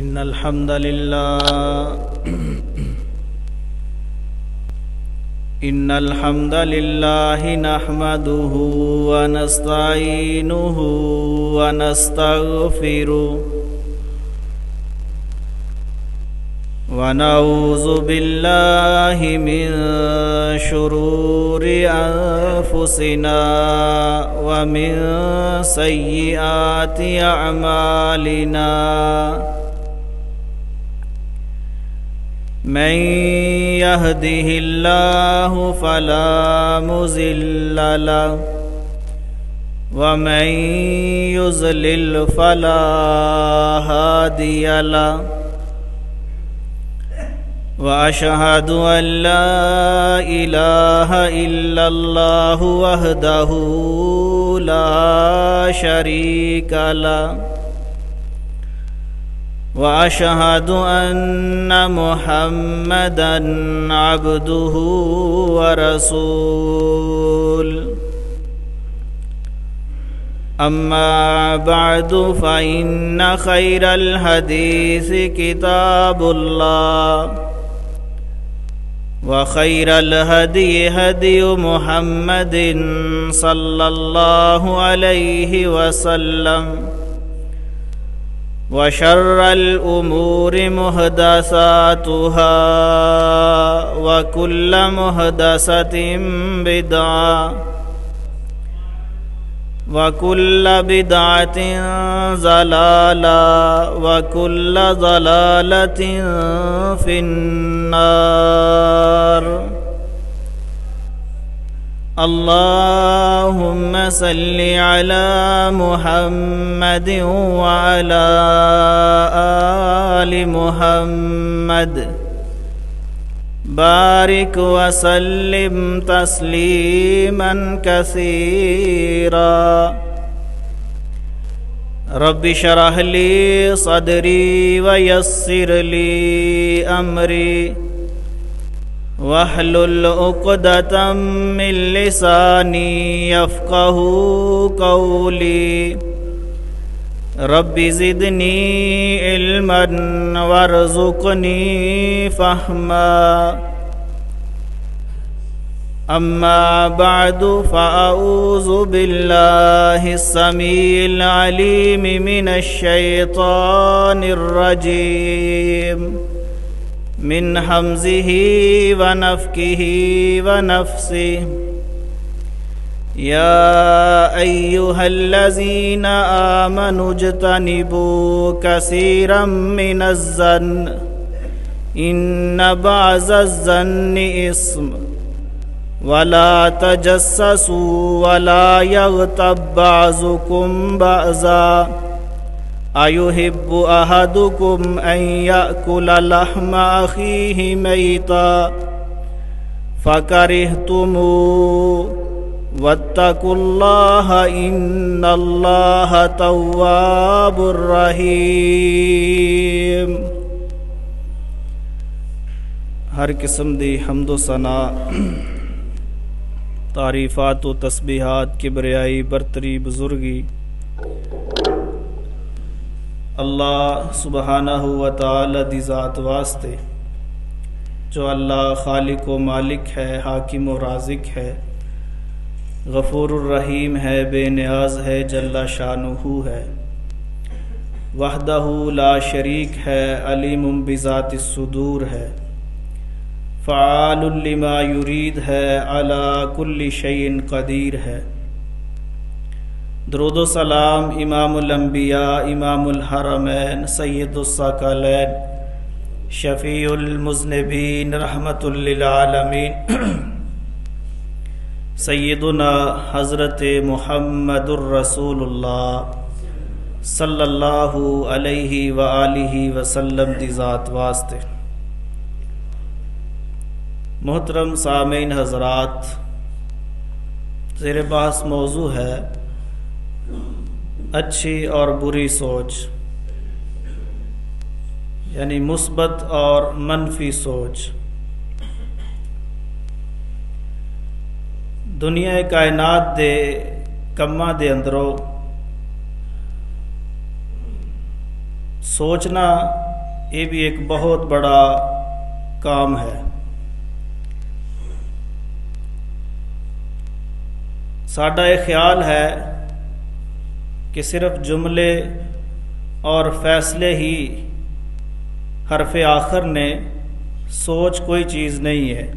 إن الحمد لله نحمده ونستعينه ونستغفره ونعوذ بالله من شرور أنفسنا ومن سيئات أعمالنا من يهده الله فلا مضل له ومن يضلل فلا هادي له وأشهد أن لا إله إلا الله وحده لا شريك له وأشهد أن محمدًا عبده ورسوله أما بعد فإن خير الحديث كتاب الله وخير الهدي هدي محمد صلى الله عليه وسلم وشر الأمور محدثاتها وكل محدثة بدعة وكل بدعة ضلالة وكل ضلالة في النار اللهم صل على محمد وعلى آل محمد بارك وسلم تسليما كثيرا رب اشرح لي صدري ويسر لي أمري واحلل عقدة من لساني يفقه قولي رب زدني علما وارزقني فهما أما بعد فأعوذ بالله السميع العليم من الشيطان الرجيم من همزه ونفخه ونفثه يا أيها الذين آمنوا اجتنبوا كثيرا من الظن إن بعض الظن إثم ولا تجسسوا ولا يغتب بعضكم بعضا أيحب أحدكم أن يأكل لحم أخيه ميتا فكرهتموه واتقوا الله إن الله تواب رحيم۔ ہر قسم دی حمد و ثنا، تعریفات و تسبیحات، کبریائی، برتری، بزرگی اللہ سبحانہ و تعالی دی ذات واسطے جو اللہ خالق و مالک ہے، حاکم و رازق ہے، غفور الرحیم ہے، بے نیاز ہے، جل شانہ ہے، وحدہ لا شریک ہے، علیم بذات الصدور ہے، فعال لما یرید ہے، علی کل شیء قدیر ہے۔ درود و سلام امام الانبیاء، امام الحرمین، سید الثقلین، شفیع المذنبین، رحمت للعالمین، سیدنا حضرت محمد الرسول اللہ صلی اللہ علیہ وآلہ وسلم دی ذات واسطے۔ محترم سامعین حضرات، زیر بحث موضوع ہے اچھی اور بری سوچ، یعنی مثبت اور منفی سوچ۔ دنیا کائنات دے کماں دے اندروں سوچنا یہ بھی ایک بہت بڑا کام ہے۔ ساڈا یہ خیال ہے کہ صرف جملے اور فیصلے ہی حرف آخر نے، سوچ کوئی چیز نہیں ہے،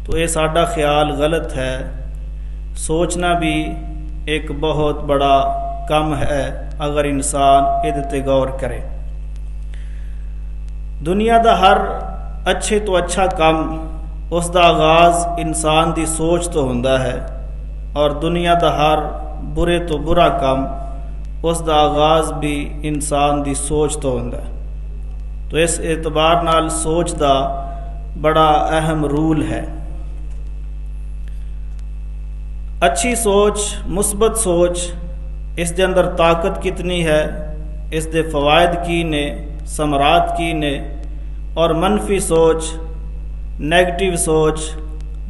تو یہ ساڈا خیال غلط ہے۔ سوچنا بھی ایک بہت بڑا کم ہے اگر انسان ادتے غور کرے۔ دنیا دا ہر اچھے تو اچھا کم اس دا آغاز انسان دی سوچ تو ہوندا ہے، اور دنیا دا ہر برے تو برا کم اس دا آغاز بھی انسان دی سوچ تو ہوندا ہے۔ تو اس اعتبار نال سوچ دا بڑا اہم رول ہے۔ اچھی سوچ، مثبت سوچ، اس دے اندر طاقت کتنی ہے، اس دے فوائد کی نے، ثمرات کی نے، اور منفی سوچ، نیگیٹو سوچ،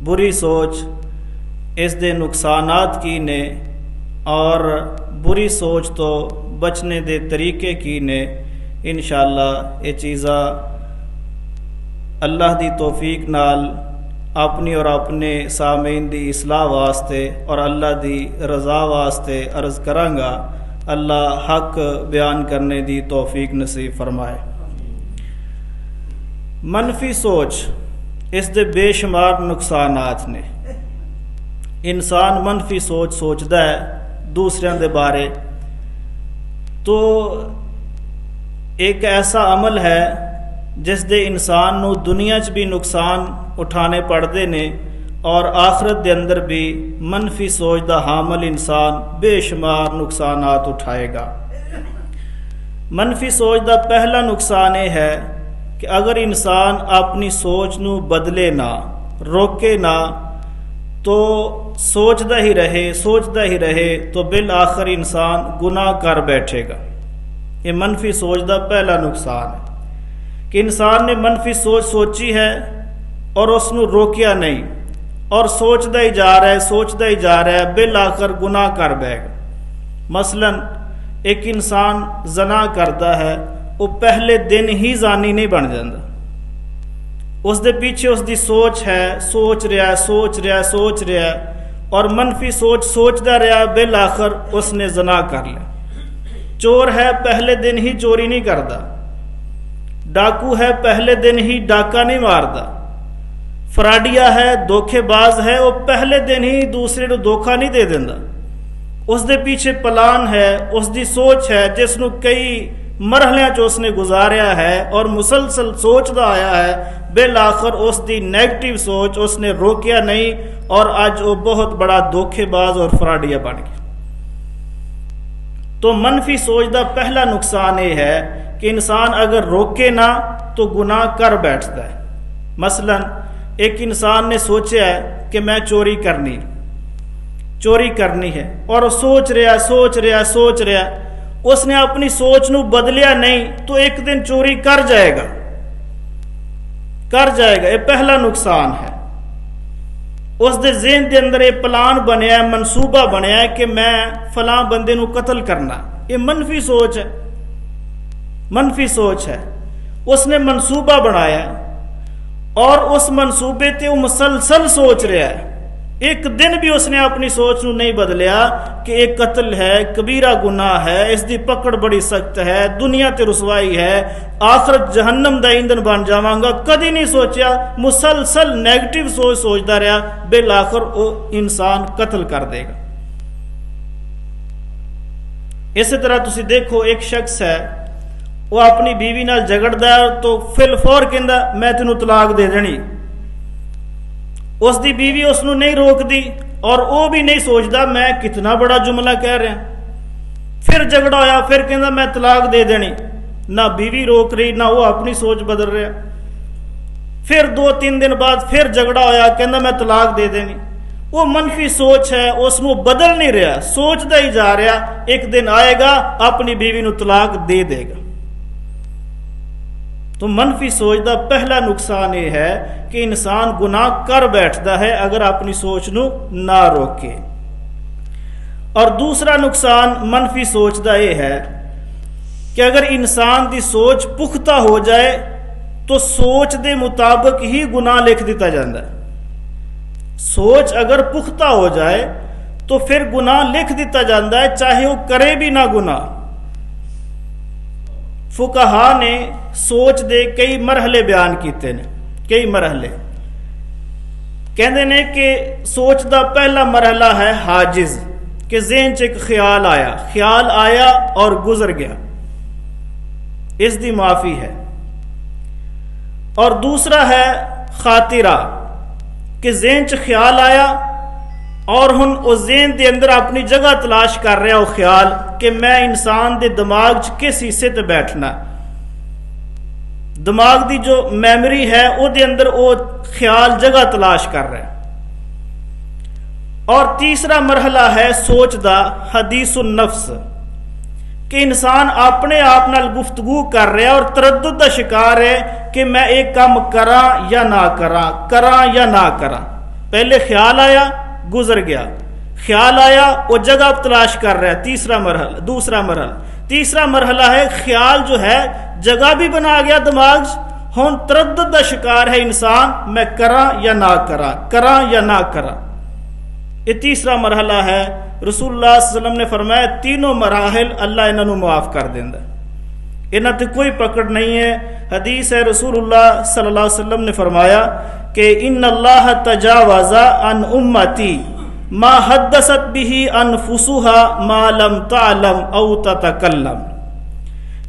بری سوچ، اس دے نقصانات کی نے، اور بری سوچ تو بچنے دے طریقے کی نے۔ انشاءاللہ یہ چیزاں اللہ دی توفیق نال اپنی اور اپنے سامعین دی اصلاح واسطے اور اللہ دی رضا واسطے عرض کرانگا۔ اللہ حق بیان کرنے دی توفیق نصیب فرمائے۔ منفی سوچ، اس دے بے شمار نقصانات نے۔ انسان منفی سوچ سوچدا ہے دوسرے دے بارے، تو ایک ایسا عمل ہے جس دے انسان نو دنیا چ بھی نقصان اٹھانے پڑتے نے، اور آخرت دے اندر بھی منفی سوچ دا حامل انسان بے شمار نقصانات اٹھائے گا۔ منفی سوچ دا پہلا نقصان یہ ہے کہ اگر انسان اپنی سوچ نو بدلے نہ، روکے نہ، تو سوچتا ہی رہے تو بالآخر انسان گناہ کر بیٹھے گا۔ یہ منفی سوچ دا پہلا نقصان ہے کہ انسان نے منفی سوچ سوچی ہے اور اس نو روکیا نہیں، اور سوچتا ہی جا رہا ہے بالآخر گناہ کر بیٹھے گا۔ مثلا ایک انسان زنا کرتا ہے، وہ پہلے دن ہی زانی نہیں بن جاتا، اس دے پیچھے اس دی سوچ ہے، سوچ رہا ہے اور منفی سوچتا رہا، بالآخر اس نے زنا کر لیا۔ چور ہے، پہلے دن ہی چوری نہیں کرتا، ڈاکو ہے، پہلے دن ہی ڈاکہ نہیں مارتا، فراڈیا ہے، دھوکے باز ہے، وہ پہلے دن ہی دوسرے کو دھوکہ نہیں دے دینا۔ اس دے پیچھے پلان ہے، اس دی سوچ ہے جس نو کئی مرحلیاں چ اس نے گزاریا ہے اور مسلسل سوچتا آیا ہے، بالآخر اس دی نیگیٹو سوچ اس نے روکیا نہیں، اور اج وہ بہت بڑا دھوکے باز اور فراڈیا بن گیا۔ تو منفی سوچ دا پہلا نقصان یہ ہے کہ انسان اگر روکے نہ تو گناہ کر بیٹھتا ہے۔ مثلا ایک انسان نے سوچا ہے کہ میں چوری کرنی ہے، اور سوچ رہا، اس نے اپنی سوچ نو بدلیا نہیں تو ایک دن چوری کر جائے گا۔ یہ پہلا نقصان ہے۔ اس دے ذہن دے اندر یہ پلان بنیا ہے، منصوبہ بنیا ہے کہ میں فلاں بندے نو قتل کرنا۔ یہ منفی سوچ ہے۔ اس نے منصوبہ بنایا اور اس منصوبے تے وہ مسلسل سوچ رہا ہے، ایک دن بھی اس نے اپنی سوچ نو نہیں بدلیا کہ ایک قتل ہے، کبیرہ گناہ ہے، اس دی پکڑ بڑی سخت ہے، دنیا تے رسوائی ہے، آخرت جہنم دا ایندھن بن جاواں گا، کدی نہیں سوچیا، مسلسل نیگیٹو سوچتا رہا، بالآخر وہ انسان قتل کر دے گا۔ اسی طرح تسی دیکھو ایک شخص ہے، وہ اپنی بیوی نال جھگڑدا ہے تو فی الفور کہندا میں تینوں طلاق دے دینی، اس دی بیوی اس نو نہیں روک دی اور وہ بھی نہیں سوچتا میں کتنا بڑا جملہ کہہ رہا، پھر جھگڑا ہویا، پھر کہندا میں طلاق دے دینی، نہ بیوی روک رہی نہ وہ اپنی سوچ بدل رہا، پھر 2-3 دن بعد پھر جھگڑا ہویا، کہندا میں طلاق دے دینی۔ وہ منفی سوچ ہے، اس نو بدل نہیں رہا، سوچتا ہی جا رہا، ایک دن آئے گا اپنی بیوی نو طلاق دے دے گا۔ تو منفی سوچ دا پہلا نقصان یہ ہے کہ انسان گناہ کر بیٹھتا ہے اگر اپنی سوچ نو نہ روکے۔ اور دوسرا نقصان منفی سوچ دا یہ ہے کہ اگر انسان دی سوچ پختہ ہو جائے تو سوچ دے مطابق ہی گناہ لکھ دیتا جاتا ہے. سوچ اگر پختہ ہو جائے تو پھر گناہ لکھ دیتا جاتا ہے چاہے وہ کرے بھی نہ گناہ. فقہا نے سوچ دے کئی مرحلے بیان کیتے ہیں. کئی مرحلے کہندے نے کہ سوچ دا پہلا مرحلہ ہے حاجز، کہ ذہن چ ایک خیال آیا اور گزر گیا، اس دی معافی ہے. اور دوسرا ہے خاطرہ، کہ ذہن چ خیال آیا اور ہن او ذہن دے اندر اپنی جگہ تلاش کر رہا وہ خیال کہ میں انسان دے دماغ چ کس حصے تے بیٹھنا. دماغ دی جو میموری ہے او دے اندر او خیال جگہ تلاش کر رہا ہے. اور تیسرا مرحلہ ہے سوچ دا حدیث النفس، کہ انسان اپنے آپ نال گفتگو کر رہا ہے اور تردد دا شکار ہے کہ میں ایک کام کراں یا نہ کراں یا نہ کراں. پہلے خیال آیا گزر گیا، خیال آیا وہ جگہ تلاش کر رہا ہے. تیسرا مرحلہ ہے خیال جو ہے جگہ بھی بنا گیا دماغ، ہن تردد دا شکار ہے انسان، میں کراں یا نہ کراں یا نہ کراں. یہ تیسرا مرحلہ ہے. رسول اللہ صلی اللہ علیہ وسلم نے فرمایا تینوں مراحل اللہ انہوں معاف کر دیندا، انہاں تے کوئی پکڑ نہیں ہے. حدیث ہے رسول اللہ صلی اللہ علیہ وسلم نے فرمایا کہ ان اللہ تجاوز عن امتی ما حدثت به انفسها ما لم تعلم او تتکلم،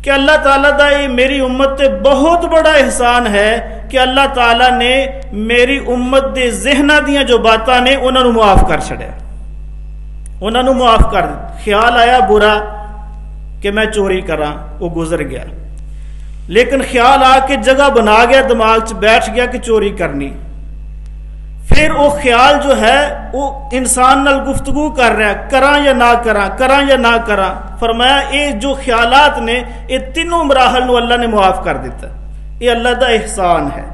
کہ اللہ تعالیٰ دا یہ میری امت تے بہت بڑا احسان ہے کہ اللہ تعالیٰ نے میری امت دے ذہنہ دیاں جو باتاں نے انہاں نو معاف کر چھڑیا، انہاں نو معاف کر دیا. خیال آیا برا کہ میں چوری کراں، وہ گزر گیا، لیکن خیال آ کے جگہ بنا گیا دماغ چ بیٹھ گیا کہ چوری کرنی. پھر وہ خیال جو ہے وہ انسان نال گفتگو کر رہا ہے کراں یا نہ کراں. فرمایا یہ جو خیالات نے یہ تینوں مراحل نو اللہ نے معاف کر دیتا، یہ اللہ دا احسان ہے.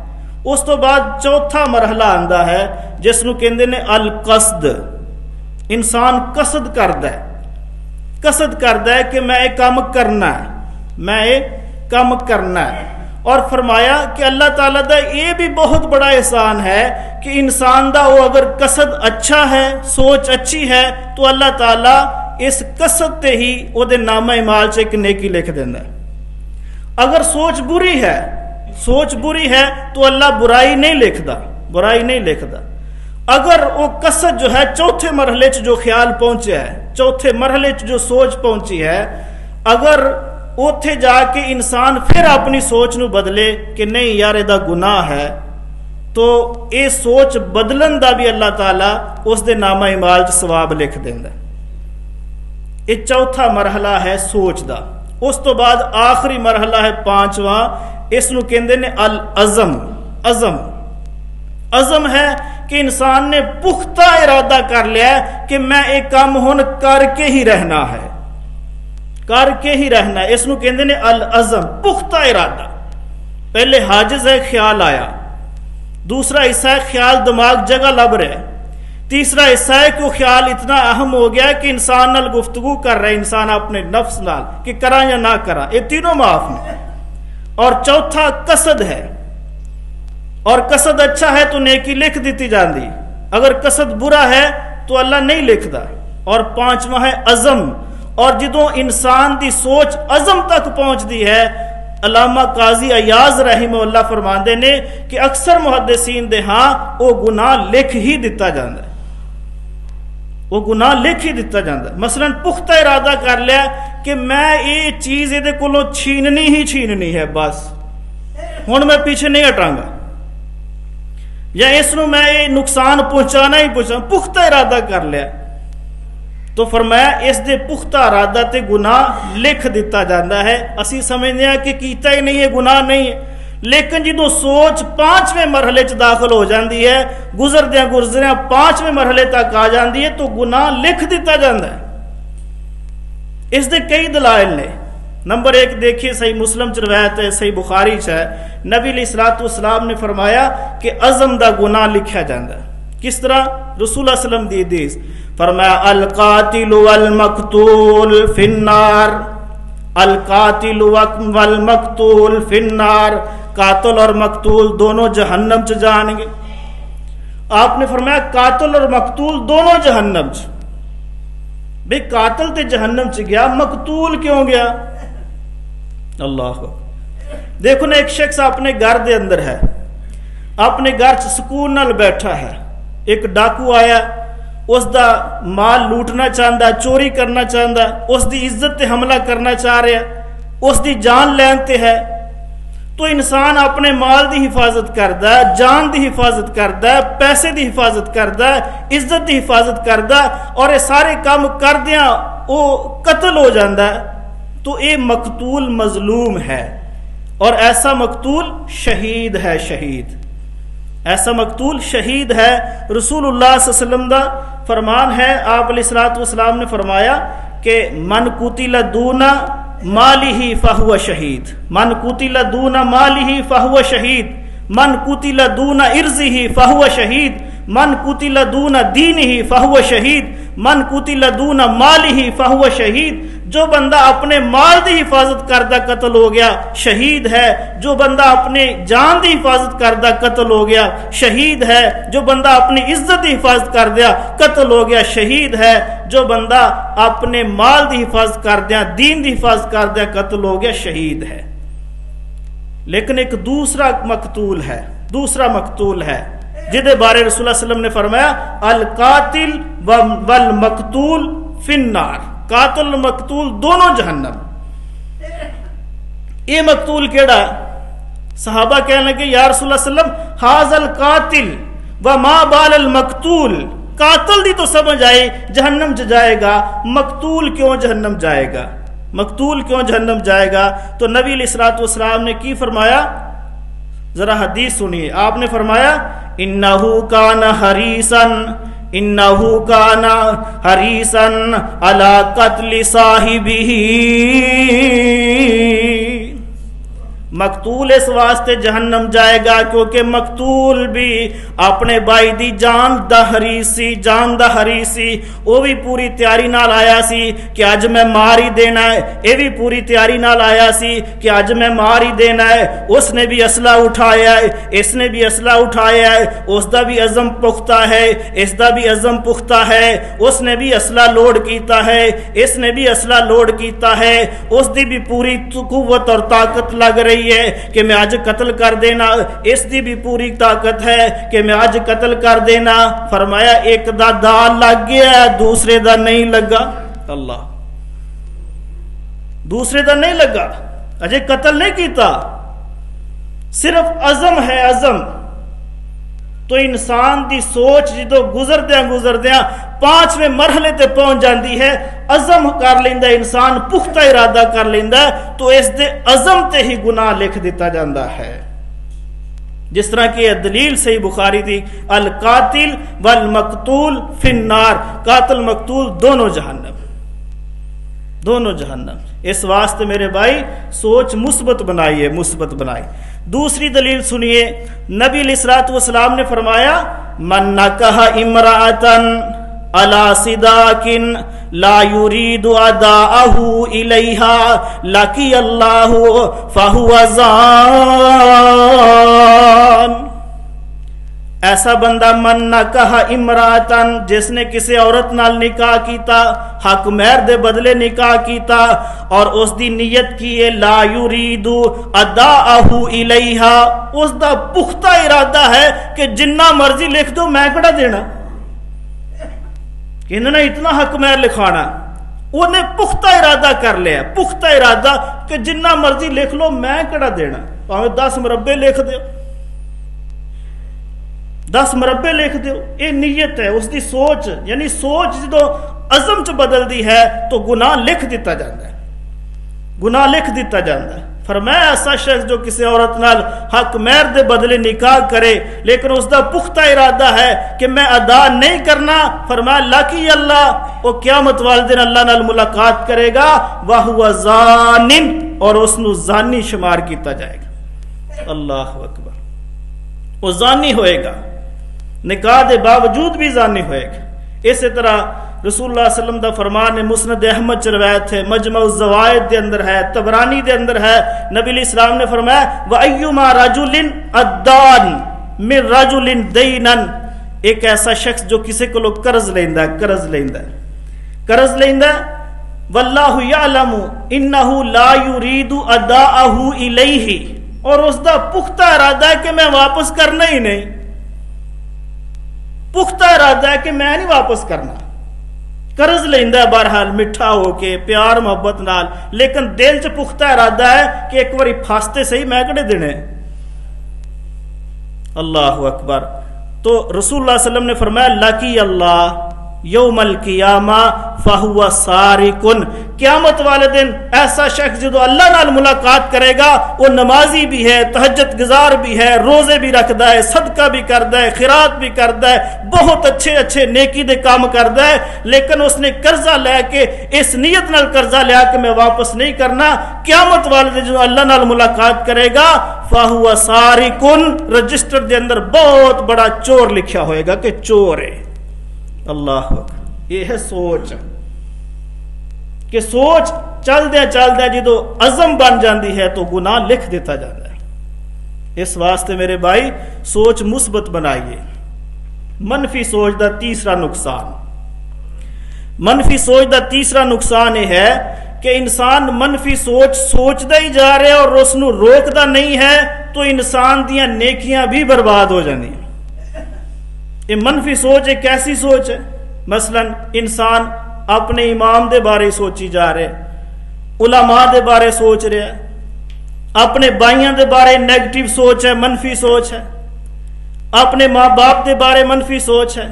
اس تو بعد چوتھا مرحلہ آندا ہے جس نو کہندے نے القصد. انسان قصد کردا ہے کہ میں یہ کام کرنا ہے. اور فرمایا کہ اللہ تعالیٰ دا یہ بھی بہت بڑا احسان ہے کہ انسان دا وہ اگر قصد اچھا ہے، سوچ اچھی ہے، تو اللہ تعالیٰ اس قصد تے ہی وہ دے نامہ اعمال سے ایک نیکی لکھ دینا ہے. اگر سوچ بری ہے تو اللہ برائی نہیں لکھدا. اگر وہ قصد جو ہے چوتھے مرحلے چ جو خیال پہنچا ہے، چوتھے مرحلے چ جو سوچ پہنچی ہے، اگر اوتھے جا کے انسان پھر اپنی سوچ نو بدلے کہ نہیں یار دا گناہ ہے، تو یہ سوچ بدلن دا بھی اللہ تعالیٰ اس دے نامہ اعمال چ ثواب لکھ دیندا. یہ چوتھا مرحلہ ہے سوچ دا. اس تو بعد آخری مرحلہ ہے پانچواں، اس نو کہندے نے العزم. عزم ہے کہ انسان نے پختہ ارادہ کر لیا ہے کہ میں ایک کام ہن کر کے ہی رہنا ہے. اس نو کہندے نے العزم، پختہ ارادہ. پہلے حاجز ہے خیال آیا، دوسرا حصہ ہے خیال دماغ جگہ لب رہا ہے، تیسرا حصہ ہے کہ وہ خیال اتنا اہم ہو گیا کہ انسان نال گفتگو کر رہا ہے انسان اپنے نفس نال کہ کراں یا نہ کراں. یہ تینوں معاف ہیں. اور چوتھا قصد ہے، اور قصد اچھا ہے تو نیکی لکھ دیتی جاندی، اگر قصد برا ہے تو اللہ نہیں لکھدا. اور پانچواں ہے عزم. اور جدوں انسان دی سوچ عزم تک پہنچ دی ہے، علامہ قاضی ایاز رحمہ اللہ فرماندے نے کہ اکثر محدثین دے ہاں وہ گناہ لکھ ہی دیتا جاندا ہے. مثلا پختہ ارادہ کر لیا کہ میں یہ چیز یہ کولوں چھیننی ہے، بس ہن میں پیچھے نہیں ہٹاں گا، یا اس نو میں یہ نقصان پہنچانا ہی پختہ ارادہ کر لیا، تو فرمایا اس دے پختہ ارادہ تے گناہ لکھ دیتا جاتا ہے. اسی سمجھتے ہیں کہ کیتا ہی نہیں ہے، گناہ نہیں ہے، لیکن جدوں سوچ پانچویں مرحلے چ داخل ہو جاندی ہے، گزردیاں پانچویں مرحلے تک آ جاندی ہے، تو گناہ لکھ دیتا جاتا ہے. اس دے کئی دلائل نے. نمبر 1 دیکھیے صحیح مسلم چ روایت ہے، صحیح بخاری چ ہے، نبی علیہ الصلوۃ والسلام نے فرمایا کہ عزم دا گناہ لکھیا جاتا ہے. کس طرح؟ رسول اللہ صلی اللہ علیہ وسلم دی حدیث فرمایا القاتل والمقتول فی النار، القاتل والمقتول فی النار، قاتل اور مقتول دونوں جہنم چ جان گے۔ آپ نے فرمایا قاتل اور مقتول دونوں جہنم چ، بھئی قاتل تے جہنم چ گیا، مقتول کیوں گیا؟ اللہ دیکھو نا، ایک شخص اپنے گھر دے اندر ہے، اپنے گھر چ سکون نال بیٹھا ہے، ایک ڈاکو آیا، اس دا مال لوٹنا چاہتا، چوری کرنا چاہتا، اس دی عزت تے حملہ کرنا چاہ رہا ہے، اس دی جان لین تے ہے، تو انسان اپنے مال دی حفاظت کردا ہے، جان دی حفاظت کردا ہے، پیسے دی حفاظت کردا ہے، عزت دی حفاظت کردا ہے، اور یہ سارے کام کردیاں وہ قتل ہو جاندا ہے، تو یہ مقتول مظلوم ہے، اور ایسا مقتول شہید ہے، شہید ایسا مقتول شہید ہے۔ رسول اللہ صلی اللہ علیہ وسلم دا فرمان ہے، آپ علیہ الصلوۃ والسلام نے فرمایا کہ من قتل دون مالہ فہو شہید، من قتل دون مالہ فہو شہید، من قتل دون ارضہ فہو شہید، من قتل دون دینہ فہو شہید، من قتل دون مالہ فہو شہید۔ جو بندہ اپنے مال دی حفاظت کردہ قتل ہو گیا شہید ہے، جو بندہ اپنے جان دی حفاظت کردہ قتل ہو گیا شہید ہے، جو بندہ اپنی عزت دی حفاظت کردہ قتل ہو گیا شہید ہے، جو بندہ اپنے مال دی حفاظت کردہ دین دی حفاظت کردہ قتل ہو گیا شہید ہے۔ لیکن ایک دوسرا مقتول ہے، دوسرا مقتول ہے جہدے بارے رسول اللہ صلی اللہ علیہ وسلم نے فرمایا القاتل والمقتول فی النار، قاتل و مقتول دونوں جہنم۔ یہ مقتول کیڑا ہے؟ صحابہ کہنے لگے یا رسول اللہ صلی اللہ علیہ وسلم ھذا القاتل وما بال المقتول، قاتل دی تو سمجھ آئی جہنم جائے گا، مقتول کیوں جہنم جائے گا؟ مقتول کیوں جہنم جائے گا؟ تو نبی علیہ الصلوۃ والسلام نے کی فرمایا؟ ذرا حدیث سنیے، آپ نے فرمایا انہو کان حریصا، انہو کان حریصا علی قتل صاحبہ، مقتول اس واسطے جہنم جائے گا کیونکہ مقتول بھی اپنے بھائی دی جان دا حریصی، جان دا حریصی، وہ بھی پوری تیاری نال آیا سی کہ اج میں مار ہی دینا ہے، اے بھی پوری تیاری نال آیا سی کہ اج میں مار ہی دینا ہے، اس نے بھی اسلحہ اٹھایا ہے، اس نے بھی اسلحہ اٹھایا ہے، اس دا بھی عزم پختہ ہے، اس دا بھی عزم پختہ ہے، اس نے بھی اسلحہ لوڈ کیتا ہے، اس نے بھی اسلحہ لوڈ کیتا ہے، اس دی بھی پوری قوت اور طاقت لگ رہی ہے کہ میں آج قتل کر دینا، اس دی بھی پوری طاقت ہے کہ میں آج قتل کر دینا۔ فرمایا ایک دا دال لگ گیا، دوسرے دا نہیں لگا، اللہ دوسرے دا نہیں لگا، اجے قتل نہیں کیتا، صرف عزم ہے، عزم۔ تو انسان دی سوچ جدو گزردیاں پانچویں مرحلے تے پہنچ جاندی ہے، عزم کر لیندا انسان، پختہ ارادہ کر لیندا، تو اس دے عزم تے ہی گناہ لکھ دیتا جاندا ہے۔ جس طرح کی دلیل صحیح بخاری تھی القاتل والمقتول فی النار، قاتل مقتول دونوں جہنم، دونوں جہنم۔ اس واسطے میرے بھائی سوچ مثبت بنائیے، مثبت بنائی۔ دوسری دلیل سنیے، نبی علیہ الصلوۃ والسلام نے فرمایا من نکح امرأۃ علی صداق لا یرید اداءہ الیہا لقی اللہ فہو زان۔ ایسا بندہ من نکح امرأۃ، جس نے کسی عورت نال نکاح کیتا، حق مہر دے بدلے نکاح کیتا، اور اس دی نیت کی ہے لا یرید اداءہ الیہا، اس دا پختہ ارادہ ہے کہ جنہ مرضی لکھ دو میں کڑا دینا، کہ انہوں نے اتنا حق مہر لکھانا، انہیں پختہ ارادہ کر لیا، پختہ ارادہ کہ جنہ مرضی لکھ لو میں کڑا دینا، پاویں 10 مربے لکھ دیو، 10 مربے لکھ دیو، یہ نیت ہے، اس دی سوچ، یعنی سوچ جدو عزم چ بدل دی ہے تو گناہ لکھ دیتا جاتا ہے، گناہ لکھ دیتا جاتا ہے۔ فرمایا ایسا شخص جو کسی عورت نال حق مہر دے بدلے نکاح کرے لیکن اس دا پختہ ارادہ ہے کہ میں ادا نہیں کرنا، فرمایا لاکی اللہ، وہ قیامت والے دن اللہ نال ملاقات کرے گا، وَهُوَ زَانٍ، اور اس نو زانی شمار کیتا جائے گا۔ اللہ اکبر، وہ زانی ہوئے گا، نکاح دے باوجود بھی زانی ہوئے گا۔ اسی طرح رسول اللہ علیہ وسلم دا فرمان ہے، مسند احمد چ روایت ہے، مجمع الزوائد دے اندر ہے، طبرانی دے اندر ہے، نبی علیہ السلام نے فرمایا وَأَيُّمَا رَجُلٍ أَدَّانٍ مِّن رَجُلٍ دَيْنًا، ایک ایسا شخص جو کسی کو قرض لیندا ہے، قرض لیندا ہے واللہ یعلم انہ لا یرید اداءہ الیہ، اور اس دا پختہ ارادہ ہے کہ میں واپس کرنا ہی نہیں، پختہ ارادہ ہے کہ میں نہیں واپس کرنا، قرض لیندا ہے بہرحال میٹھا ہو کے پیار محبت نال، لیکن دل چ پختہ ارادہ ہے کہ ایک باری پھاستے صحیح میں کڑے دینے۔ اللہ اکبر۔ تو رسول اللہ صلی اللہ علیہ وسلم نے فرمایا لکی اللہ یوم القیامہ فہو سارکن، قیامت والے دن ایسا شخص جو اللہ نال ملاقات کرے گا وہ نمازی بھی ہے، تہجد گزار بھی ہے، روزے بھی رکھدا ہے، صدقہ بھی کردا ہے، خیرات بھی کردا ہے، بہت اچھے نیکی دے کام کردا ہے، لیکن اس نے قرضہ لے کے اس نیت نال قرضہ لیا کہ میں واپس نہیں کرنا، قیامت والے دن جو اللہ نال ملاقات کرے گا فہو سارکن، رجسٹر دے اندر بہت بڑا چور لکھا ہوئے گا کہ چور ہے۔ اللہ اکبر۔ یہ ہے سوچ، کہ سوچ چل دیا جدو عزم بن جاندی ہے تو گناہ لکھ دیتا جاتا ہے۔ اس واسطے میرے بھائی سوچ مثبت بنائیے۔ منفی سوچ دا تیسرا نقصان یہ ہے کہ انسان منفی سوچدا ہی جا رہا ہے اور اس نو روکدا نہیں ہے تو انسان دیاں نیکیاں بھی برباد ہو جاندی ہیں۔ یہ منفی سوچ ایک ایسی سوچ ہے، مثلا انسان اپنے امام دے بارے سوچی جا رہے، علماء دے بارے سوچ رہے ہے، اپنے بھائیاں دے بارے نیگیٹو سوچ ہے، منفی سوچ ہے، اپنے ماں باپ دے بارے منفی سوچ ہے،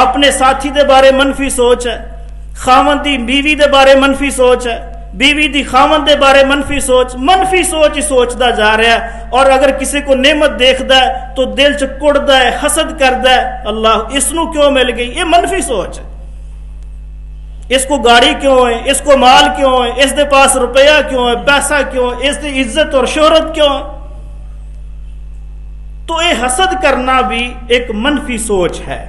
اپنے ساتھی دے بارے منفی سوچ ہے، خاوند دی بیوی دے بارے منفی سوچ ہے، بیوی دی خاوند دے بارے منفی سوچ ہی سوچدا جا رہا ہے، اور اگر کسی کو نعمت دیکھدا ہے تو دل چ کڑدا ہے، حسد کردا ہے، اللہ اس نو کیوں مل گئی، یہ منفی سوچ ہے۔ اس کو گاڑی کیوں ہے، اس کو مال کیوں ہے، اس دے پاس روپیہ کیوں ہے، پیسہ کیوں ہے، اس دی عزت اور شہرت کیوں ہے، تو یہ حسد کرنا بھی ایک منفی سوچ ہے،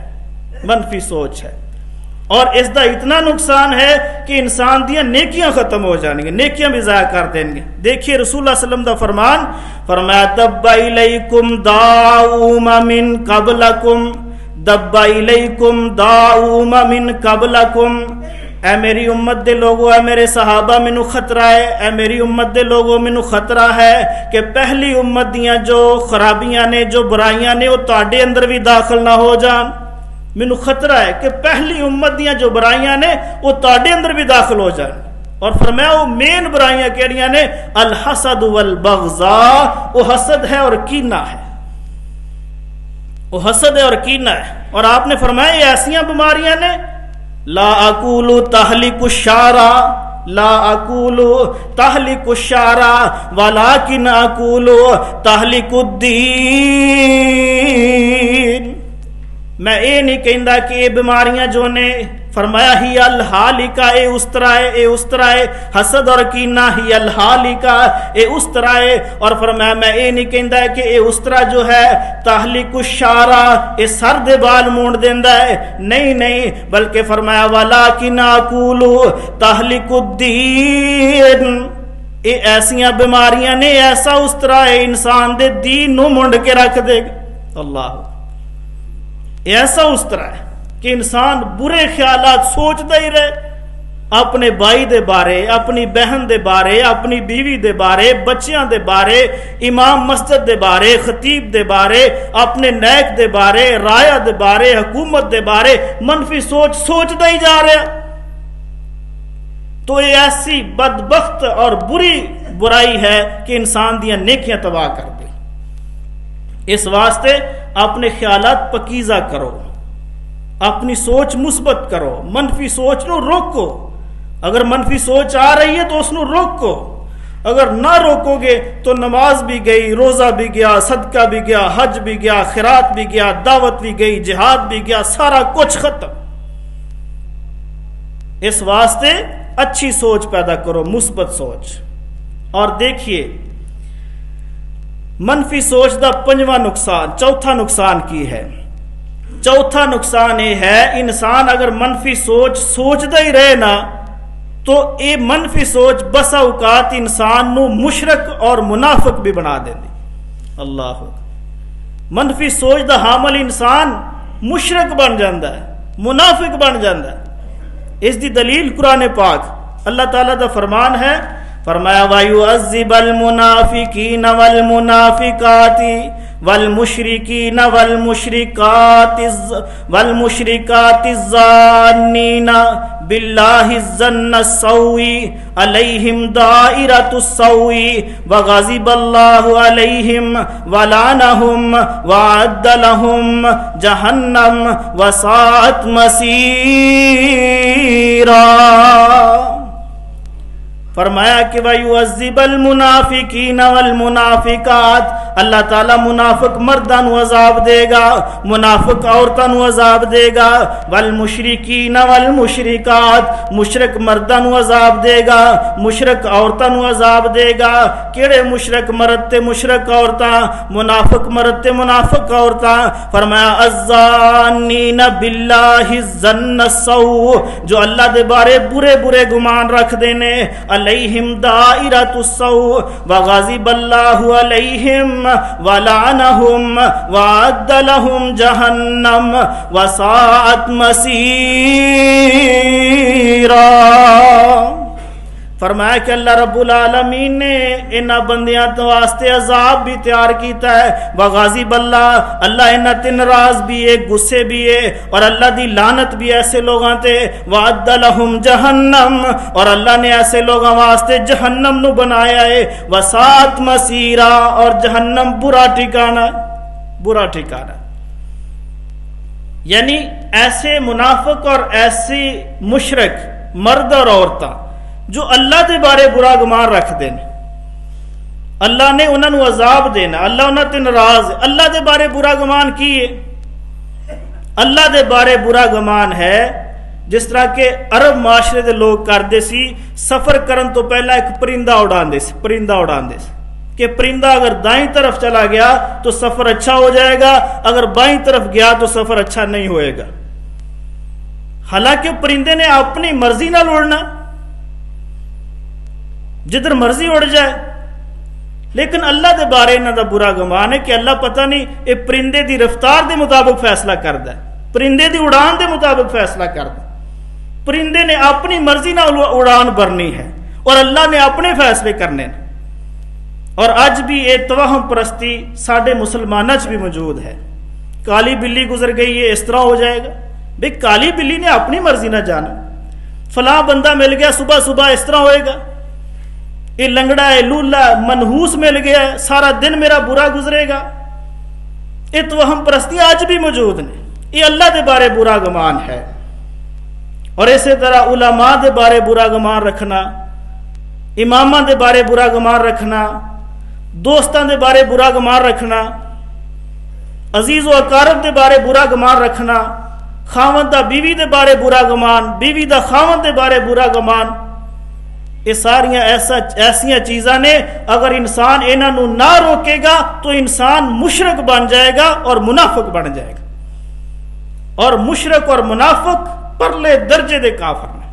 اور اس دا اتنا نقصان ہے کہ انسان دیا نیکیاں ختم ہو جائیں گے، نیکیاں بھی ضائع کر دیں گے۔ دیکھیے رسول اللہ صلی اللہ علیہ وسلم دا فرمان فرمایا دب الیکم داؤم من قبلکم، اے میری امت دے لوگو، اے میرے صحابہ مینو خطرہ ہے، اے میری امت دے لوگو مینو خطرہ ہے کہ پہلی امت دیاں جو خرابیاں نے، جو برائیاں نے، وہ تہاڈے اندر بھی داخل نہ ہو جان۔ مینو خطرہ ہے کہ پہلی امت دیاں جو برائیاں نے وہ تہاڈے اندر بھی داخل ہو جان۔ اور فرمایا وہ مین برائیاں کیڑیاں نے؟ الحسد والبغضاء، وہ حسد ہے اور کینہ ہے، وہ حسد ہے اور کینہ ہے۔ اور آپ نے فرمایا یہ ایسیاں بیماریاں نے لا اقول تہلک الشعرا، لا اقول تہلک الشعرا ولکن اقول تہلک الدین، میں یہ نہیں کہندا کہ یہ بیماریاں جو نے، فرمایا ہی الحالکہ، اے اس طرح ہے، حسد اور کینہ ہی الحالکہ، اے اس طرح ہے، اور فرمایا میں یہ نہیں کہندا کہ اے اس طرح جو ہے تہلک الشعرا، اے سر دے بال مونڈ دیندا ہے، نہیں، بلکہ فرمایا ولکن اقول تہلک الدین، اے ایسیاں بیماریاں نے، ایسا اس طرح ہے انسان دے دین نو مونڈ کے رکھ دے گا۔ اللہ، ایسا اس طرح ہے کہ انسان برے خیالات سوچتا ہی رہے، اپنے بھائی دے بارے، اپنی بہن دے بارے، اپنی بیوی دے بارے، بچیاں دے بارے، امام مسجد دے بارے، خطیب دے بارے، اپنے نیک دے بارے، رایا دے بارے، حکومت دے بارے منفی سوچتا ہی جا رہا، تو یہ ایسی بدبخت اور بری برائی ہے کہ انسان دیاں نیکیاں تباہ کر دے۔ اس واسطے اپنے خیالات پکیزہ کرو، اپنی سوچ مثبت کرو، منفی سوچ نو روکو۔ اگر منفی سوچ آ رہی ہے تو اس نو روکو، اگر نہ روکو گے تو نماز بھی گئی، روزہ بھی گیا، صدقہ بھی گیا، حج بھی گیا، خیرات بھی گیا، دعوت بھی گئی، جہاد بھی گیا، سارا کچھ ختم۔ اس واسطے اچھی سوچ پیدا کرو، مثبت سوچ۔ اور دیکھیے منفی سوچ دا پنجواں نقصان، چوتھا نقصان کی ہے؟ چوتھا نقصان یہ ہے انسان اگر منفی سوچ سوچتا ہی رہے نا تو یہ منفی سوچ بسا اوقات انسان نو مشرک اور منافق بھی بنا دیں دی۔ اللہ منفی سوچ دا حامل انسان مشرک بن جاندہ ہے، منافق بن جاندہ ہے۔ اس دی دلیل قرآن پاک اللہ تعالیٰ دا فرمان ہے، فرمایا وَيُعَذِّبَ الْمُنَافِقِينَ وَالْمُنَافِقَاتِ وَالْمُشْرِكِينَ وَالْمُشْرِكَاتِ الظَّانِّينَ بِاللَّهِ الظَّنَّ السَّوْءَ عَلَيْهِمْ دَائِرَةُ السَّوْءِ وَغَضِبَ اللَّهُ عَلَيْهِمْ وَلَعَنَهُمْ وَأَعَدَّ لَهُمْ جَهَنَّمَ وَسَاءَتْ مَصِيرًا۔ فرمایا کہ وَيُعَذِّبَ الْمُنَافِقِينَ وَالْمُنَافِقَاتِ، اللہ تعالیٰ منافق مردان و عذاب دے گا، منافق عورتان و عذاب دے گا، وَالْمُشْرِكِينَ وَالْمُشْرِكَاتِ مشرک مردان و عذاب دے گا، مشرک عورتان و عذاب دے گا۔ کیڑے مشرک مرد تے مشرک عورتاں، منافق مرد تے منافق عورتاں۔ فرمایا الظَّانِّينَ بِاللَّهِ الظَّنَّ السَّوْءَ، جو اللہ دے بارے برے برے گمان رکھ دینے، علیہم دائرۃ السوء وغضب اللہ علیہم ولعنہم وأعد لہم جہنم وساءت مصیرا۔ فرمایا کہ اللہ رب العالمین نے انہاں بندیاں تو واسطے عذاب بھی تیار کیتا ہے، وغضب اللہ، اللہ انہاں تے ناراض بھی ہے، غصے بھی ہے، اور اللہ دی لعنت بھی ایسے لوگاں تے، وعد لہم جہنم، اور اللہ نے ایسے لوگاں واسطے جہنم نو بنایا ہے، وساءت مصیرا، اور جہنم برا ٹھکانہ، برا ٹھکانہ۔ یعنی ایسے منافق اور ایسی مشرک مرد اور عورتاں جو اللہ دے بارے برا گمان رکھ دیں، اللہ نے انہوں نے عذاب دینا، اللہ انہوں تے ناراض ہے۔ اللہ دے بارے برا گمان کیے، اللہ دے بارے برا گمان ہے جس طرح کہ عرب معاشرے دے لوگ کردے سی، سفر کرن تو پہلا ایک پرندہ اڑان دے سی، پرندہ اڑان دے سی کہ پرندہ اگر دائیں طرف چلا گیا تو سفر اچھا ہو جائے گا، اگر بائیں طرف گیا تو سفر اچھا نہیں ہوئے گا۔ حالانکہ پرندے نے اپنی مرضی نہ اڑنا، جدھر مرضی اڑ جائے، لیکن اللہ دے بارے انہاں دا برا گمان ہے کہ اللہ پتہ نہیں اے پرندے دی رفتار دے مطابق فیصلہ کردا ہے، پرندے دی اڑان دے مطابق فیصلہ کردا ہے۔ پرندے نے اپنی مرضی نہ اڑان بھرنی ہے اور اللہ نے اپنے فیصلے کرنے ہیں۔ اور اج بھی یہ توہم پرستی ساڈے مسلمانوں بھی موجود ہے، کالی بلی گزر گئی ہے اس طرح ہو جائے گا، بھئی کالی بلی نے اپنی مرضی نہ جانا، فلاں بندہ مل گیا صبح صبح اس طرح ہوئے گا، یہ لنگڑا ہے، لولا ہے، منحوس مل گیا ہے، سارا دن میرا برا گزرے گا۔ یہ توہم پرستی آج بھی موجود ہیں، یہ اللہ دے بارے برا گمان ہے۔ اور اسی طرح علماء دے بارے برا گمان رکھنا، اماماں دے بارے برا گمان رکھنا، دوستاں دے بارے برا گمان رکھنا، عزیز و اقارب دے بارے برا گمان رکھنا، خاوند دا بیوی دے بارے برا گمان، بیوی دا خاوند دے بارے برا گمان، یہ ساریاں ایسیاں چیزاں نے اگر انسان انہاں نو نہ روکے گا تو انسان مشرک بن جائے گا اور منافق بن جائے گا، اور مشرک اور منافق پرلے درجے دے کافر نے۔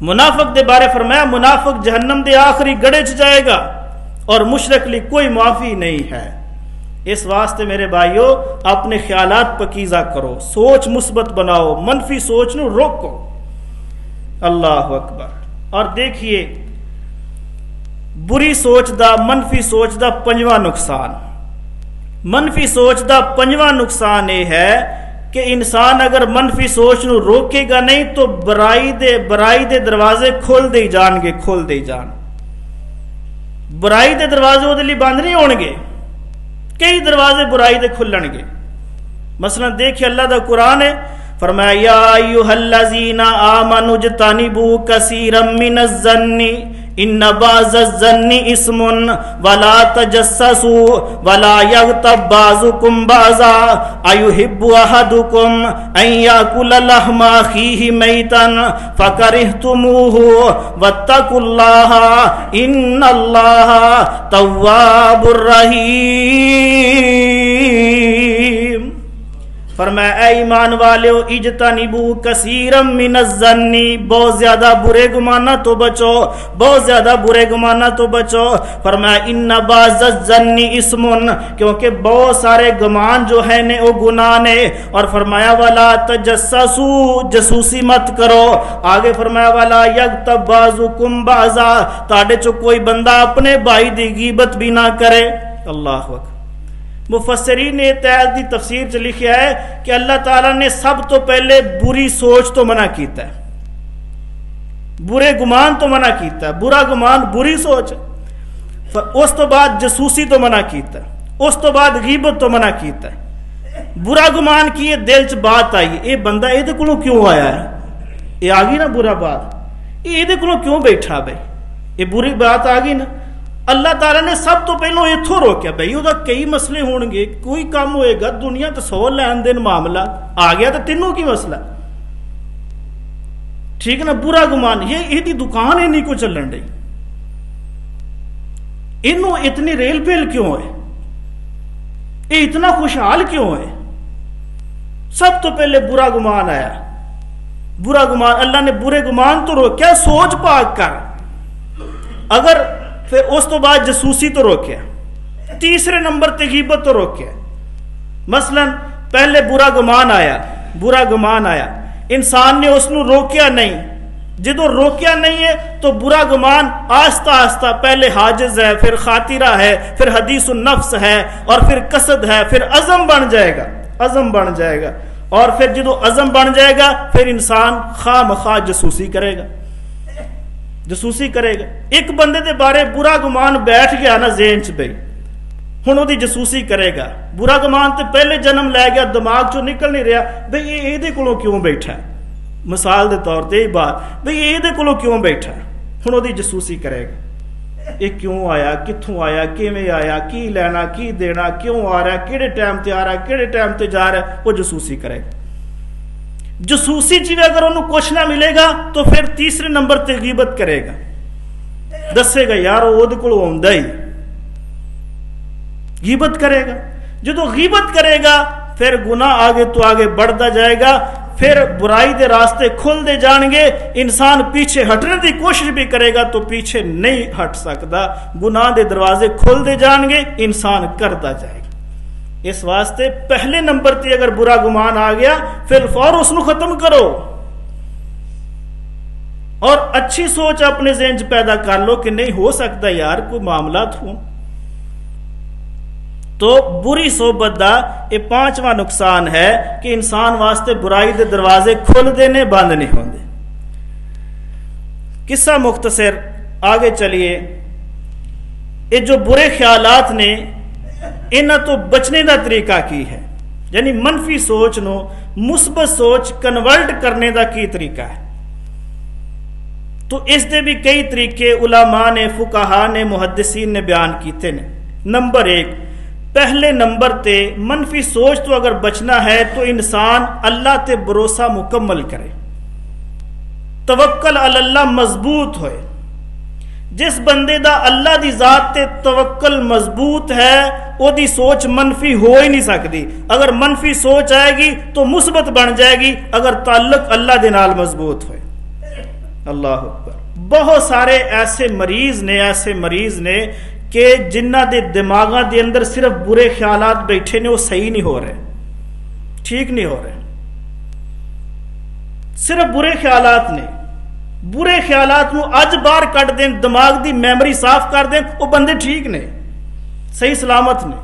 منافق دے بارے فرمایا منافق جہنم دے آخری گڑے چ جائے گا اور مشرک لی کوئی معافی نہیں ہے۔ اس واسطے میرے بھائیو اپنے خیالات پکیزہ کرو، سوچ مثبت بناؤ، منفی سوچ نو روکو۔ اللہ اکبر۔ اور دیکھیے بری سوچ دا، منفی سوچ دا پنجواں نقصان، منفی سوچ دا پنجواں نقصان یہ ہے کہ انسان اگر منفی سوچ نو روکے گا نہیں تو برائی دے دروازے کھول دے جان گے، کھول دے جان، برائی دے دروازے وہ دلی بند نہیں ہون گے، کئی دروازے برائی دے کھلن گے۔ مثلا دیکھیں اللہ دا قرآن ہے، فرمایا یا ایھا الذین آمنوا اجتنبوا کثیرا من الظن ان بعض الظن اسم ولا تجسسوا ولا یغتب بعضکم بعضا ایحب احدکم ان یاکل لحم اخیہ میتا فکرہتموہ واتقوا اللہ ان اللہ تواب الرحیم۔ فرمایا اے ایمان والو اجتنبو کثیرا من الظنی، بہت زیادہ برے گمانہ تو بچو، بہت زیادہ برے گمانہ تو بچو۔ فرمایا ان بعض الظن اسم، کیونکہ بہت سارے گمان جو ہے نے وہ گناہ نے۔ اور فرمایا ولا تجسسوا، جاسوسی مت کرو۔ آگے فرمایا ولا یغتب بعضکم بعضا، تاڑے چو کوئی بندہ اپنے بھائی دی غیبت بھی نہ کرے۔ اللہ اکبر۔ مفسرین نے آیت دی تفسیر چ لکھا ہے کہ اللہ تعالیٰ نے سب تو پہلے بری سوچ تو منع کیتا ہے، برے گمان تو منع کیتا ہے، برا گمان بری سوچ، اس تو بعد جاسوسی تو منع کیتا ہے، اس تو بعد غیبت تو منع کیتا ہے۔ برا گمان کیے دل چ بات آئی اے بندہ یہ کولوں کیوں آیا ہے، یہ آ گئی نا برا بات، یہ کولوں کیوں بیٹھا بھائی، یہ بری بات آ گئی نا۔ اللہ تعالیٰ نے سب تو پہلو اتوں روکیا بھائی وہ کئی مسئلے ہون گے، کوئی کام ہوئے گا دنیا تو 100 لین دین معاملہ آ گیا تو تینوں کی مسئلہ، ٹھیک ہے نا۔ برا گمان یہ دی دکان ہی نہیں کو چلن رہی، انہوں اتنی ریل پیل کیوں ہے، یہ اتنا خوشحال کیوں ہے؟ سب تو پہلے برا گمان آیا، برا گمان۔ اللہ نے برے گمان تو روکیا، سوچ پاک کر، اگر پھر اس تو بعد جاسوسی تو روکیا، تیسرے نمبر تے غیبت تو روکیا۔ مثلا پہلے برا گمان آیا، برا گمان آیا، انسان نے اس نو روکیا نہیں، جدو روکیا نہیں ہے تو برا گمان آہستہ آہستہ پہلے حاجز ہے، پھر خاطرہ ہے، پھر حدیث النفس ہے، اور پھر قصد ہے، پھر عزم بن جائے گا، عزم بن جائے گا، اور پھر جدو عزم بن جائے گا پھر انسان خواہ مخواہ جاسوسی کرے گا، جاسوسی کرے گا۔ ایک بندے دے بارے برا گمان بیٹھ گیا نا ذہن چ بھائی، ہن وہ جاسوسی کرے گا۔ برا گمان تے پہلے جنم لے گیا، دماغ چوں نکل نہیں رہا بھائی یہ کولوں کیوں بیٹھا ہے، مثال دے طور تے یہ بات بھائی یہ کولوں کیوں بیٹھا ہے، ہن وہ جاسوسی کرے گا، یہ کیوں آیا، کتھوں آیا، کیویں آیا، کی لینا کی دینا، کیوں آ رہا ہے، کیڑے ٹائم تے آ رہا ہے، کیڑے ٹائم تے جا رہا ہے، وہ جاسوسی کرے گا۔ جاسوسی چ اگر انہوں کچھ نہ ملے گا تو پھر تیسرے نمبر تے غیبت کرے گا، دسے گا یار وہ کولوں آوندا ہی، غیبت کرے گا۔ جدو غیبت کرے گا پھر گناہ آگے تو آگے بڑھتا جائے گا، پھر برائی دے راستے کھل دے جان گے، انسان پیچھے ہٹنے دی کوشش بھی کرے گا تو پیچھے نہیں ہٹ سکتا، گناہ دے دروازے کھل دے جان گے، انسان کرتا جائے گا۔ اس واسطے پہلے نمبر تے اگر برا گمان آ گیا پھر فور اس نو ختم کرو، اور اچھی سوچ اپنے ذہن چ پیدا کر لو کہ نہیں ہو سکتا یار کوئی معاملات ہوں۔ تو بری صحبت دا یہ 5واں نقصان ہے کہ انسان واسطے برائی دے دروازے کھل دینے بند نہیں ہوندے۔ قصہ مختصر آگے چلیے، یہ جو برے خیالات نے انہاں تو بچنے دا طریقہ کی ہے، یعنی منفی سوچ نو مثبت سوچ کنورٹ کرنے دا کی طریقہ ہے۔ تو اس دے بھی کئی طریقے علماء نے، فقہاء نے، محدثین نے بیان کیتے نے۔ نمبر 1، پہلے نمبر تے منفی سوچ تو اگر بچنا ہے تو انسان اللہ تے بھروسہ مکمل کرے، توکل علی اللہ مضبوط ہوئے۔ جس بندے دا اللہ دی ذات تے توکل مضبوط ہے او دی سوچ منفی ہو ہی نہیں سکتی، اگر منفی سوچ آئے گی تو مثبت بن جائے گی اگر تعلق اللہ دے نال مضبوط ہوئے۔ اللہ اکبر۔ بہت سارے ایسے مریض نے کہ جنہ دے دماغاں دے اندر صرف برے خیالات بیٹھے نے، وہ صحیح نہیں ہو رہے، ٹھیک نہیں ہو رہے، صرف برے خیالات نے۔ برے خیالات نو اج باہر کٹ دیں، دماغ دی میموری صاف کر دیں، وہ بندے ٹھیک نے، صحیح سلامت نے۔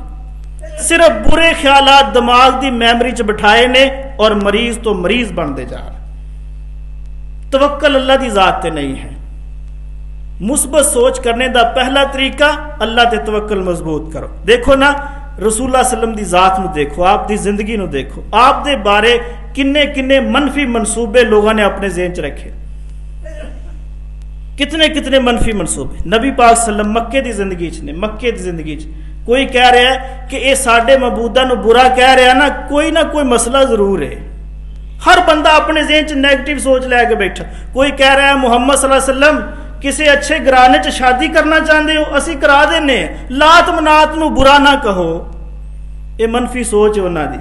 صرف برے خیالات دماغ دی میموری چ بٹھائے نے اور مریض تو مریض بنتے جا رہے۔ توکل اللہ دی ذات تے نہیں ہے۔ مثبت سوچ کرنے دا پہلا طریقہ اللہ تے توکل مضبوط کرو۔ دیکھو نا رسول اللہ صلی اللہ علیہ وسلم دی ذات نو دیکھو، آپ دی زندگی نو دیکھو، آپ دے بارے کنے منفی منصوبے لوگوں نے اپنے ذہن چ رکھے، کتنے منفی منصوبے۔ نبی پاک صلی اللہ علیہ وسلم مکے دی زندگی چ کوئی کہہ رہا ہے کہ اے ساڈے معبوداں نو برا کہہ رہا نا کوئی مسئلہ ضرور ہے۔ ہر بندہ اپنے ذہن چ نیگیٹو سوچ لے کے بیٹھا۔ کوئی کہہ رہا ہے محمد صلی اللہ علیہ وسلم کسی اچھے گھرانے چ شادی کرنا چاہتے ہو، اسی کرا دینے، لات منات نو برا نہ کہو۔ یہ منفی سوچ ہے انہاں دی۔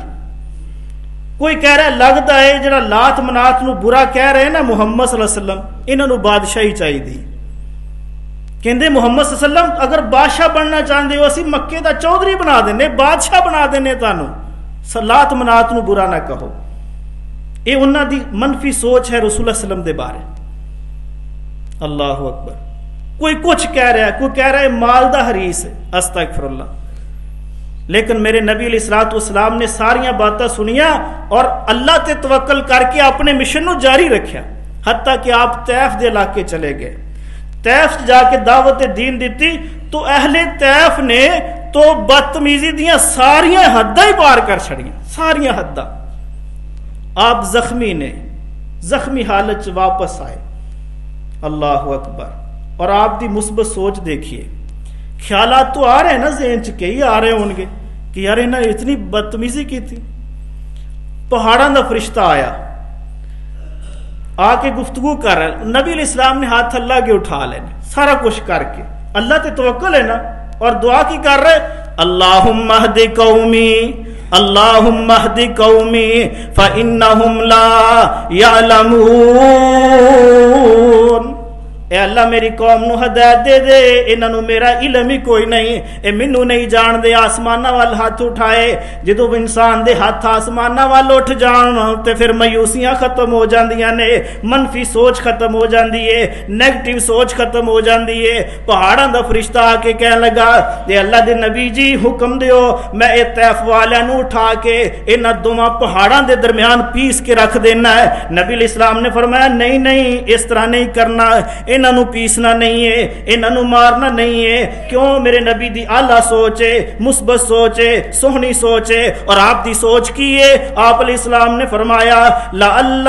کوئی کہہ رہا ہے لگتا ہے جڑا لات منات نو برا کہہ رہے ہیں نا محمد صلی اللہ علیہ وسلم انہوں نے بادشاہی چاہیے. کہندے محمد صلی اللہ علیہ وسلم اگر بادشاہ بننا چاہتے ہو اسی مکے دا چودھری بنا دینے بادشاہ بنا دینے تانوں لات منات نو برا نہ کہو. یہ انہاں دی منفی سوچ ہے رسول اللہ علیہ وسلم دے بارے. اللہ اکبر. کوئی کچھ کہہ رہا ہے, کوئی کہہ رہا ہے مال دا حریص ہے, استغفر اللہ. لیکن میرے نبی علیہ الصلوۃ والسلام نے ساریاں باتاں سنیاں اور اللہ تے توکل کر کے اپنے مشن نو جاری رکھیا, حتیٰ کہ آپ طیف دے علاقے چلے گئے. طیف جا کے دعوت دین دیتی تو اہل طیف نے تو بدتمیزی دیاں ساریاں حداں ہی پار کر چھڑیاں, ساریاں حداں. آپ زخمی نے زخمی حالت واپس آئے. اللہ اکبر. اور آپ دی مثبت سوچ دیکھیے. خیالات تو آ رہے ہیں نا ذہن چ, کئی آ رہے ہوں گے کہ یار انہاں نے اتنی بدتمیزی کی تھی. پہاڑاں دا فرشتہ آیا آ کے گفتگو کر رہا ہے. نبی علیہ السلام نے ہاتھ اللہ کے اٹھا لینے سارا کچھ کر کے, اللہ تے توکل ہے نا, اور دعا کی کر رہے اللہم اہد قومی اللہم اہد قومی فإنہم لا یعلمون. اے اللہ میری قوم نو ہدایت دے دے, انہاں نو میرا علم ہی کوئی نہیں, اے مینو نہیں جان دے. آسمانہ وال ہاتھ اٹھائے, جدو انسان دے ہاتھ آسمانہ وال اٹھ جان تے پھر مایوسیاں ختم ہو جاندیاں نے, منفی سوچ ختم ہو جاندی ہے, نیگیٹو سوچ ختم ہو جاندی ہے. پہاڑاں دا فرشتہ آ کے کہنے لگا اے اللہ دے نبی جی حکم دیو میں اے طیف والیاں نو اٹھا کے انہاں دوواں پہاڑاں دے درمیان پیس کے رکھ دینا ہے. نبی علیہ السلام نے فرمایا نہیں نہیں اس طرح نہیں کرنا, انہاں نو پیسنا نہیں ہے, انہاں نو مارنا نہیں ہے. کیوں؟ میرے نبی دی اعلیٰ سوچ ہے, مثبت سوچ ہے, سہنی سوچ ہے. اور آپ دی سوچ کی ہے, آپ علیہ السلام نے فرمایا لعل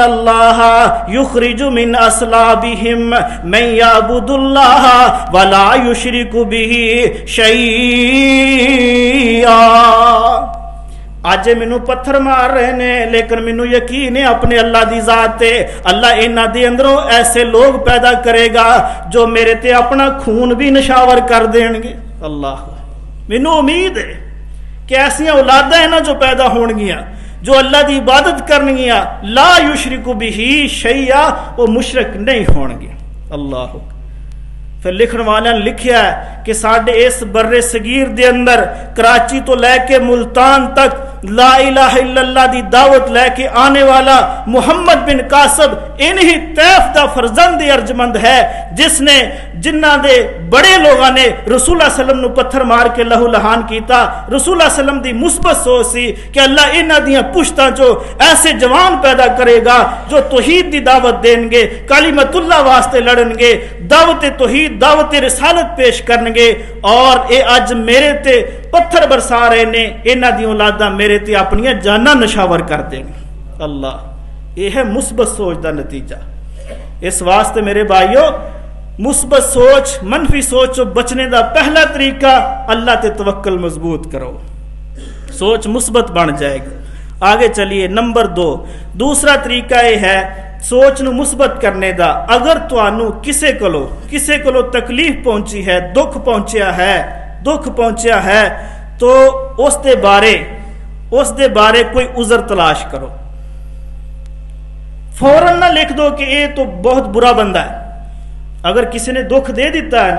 اللہ یخرج من اصلابہم من یعبد اللہ ولا یشرک بہ شیئا. آج مینو پتھر مار رہے نے لیکن مینو یقین ہے اپنے اللہ دی ذات تے اللہ انہاں دے اندروں ایسے لوگ پیدا کرے گا جو میرے تے اپنا خون بھی نشاور کر دین گے. اللہ مینو امید ہے کہ ایسیاں اولاداں ہیں نا جو پیدا ہون گیاں جو اللہ دی عبادت کرن گیاں لا یشرک بہ شیئا, وہ مشرک نہیں ہون گے. اللہ. پھر لکھن والے نے لکھیا ہے کہ ساڈے اس بر صغیر دے اندر کراچی تو لے کے ملتان تک لا الہ الا اللہ دی دعوت لے کے آنے والا محمد بن قاسب انہی طیف دا فرزند ارجمند ہے جس نے جنہ دے بڑے لوگاں نے رسول اللہ صلی اللہ علیہ وسلم نو پتھر مار کے لہو لہان کیتا. رسول اللہ صلی اللہ علیہ وسلم دی مثبت سوچ سی کہ اللہ انہاں دیاں پشتاں جو ایسے جوان پیدا کرے گا جو توحید دی دعوت دین گے, کلمت اللہ واسطے لڑن گے, دعوت توحید دعوت رسالت پیش کرن گے. اور اے اج میرے تے پتھر برسا رہے نے, انہاں دی اولاداں میرے تے اپنی جاناں نشاور کر دیں گے. اللہ, یہ ہے مثبت سوچ دا نتیجہ. اس واسطے میرے بھائیو مثبت سوچ منفی سوچ بچنے دا پہلا طریقہ اللہ تے توکل مضبوط کرو, سوچ مثبت بن جائے گی. آگے چلیے. نمبر 2 دوسرا طریقہ یہ ہے سوچ نو مثبت کرنے دا. اگر تانوں کسے کولو تکلیف پہنچی ہے, دکھ پہنچیا ہے تو اس دے بارے کوئی عذر تلاش کرو. فوراً نہ لکھ دو کہ یہ تو بہت برا بندہ ہے. اگر کسی نے دکھ دے دیتا ہے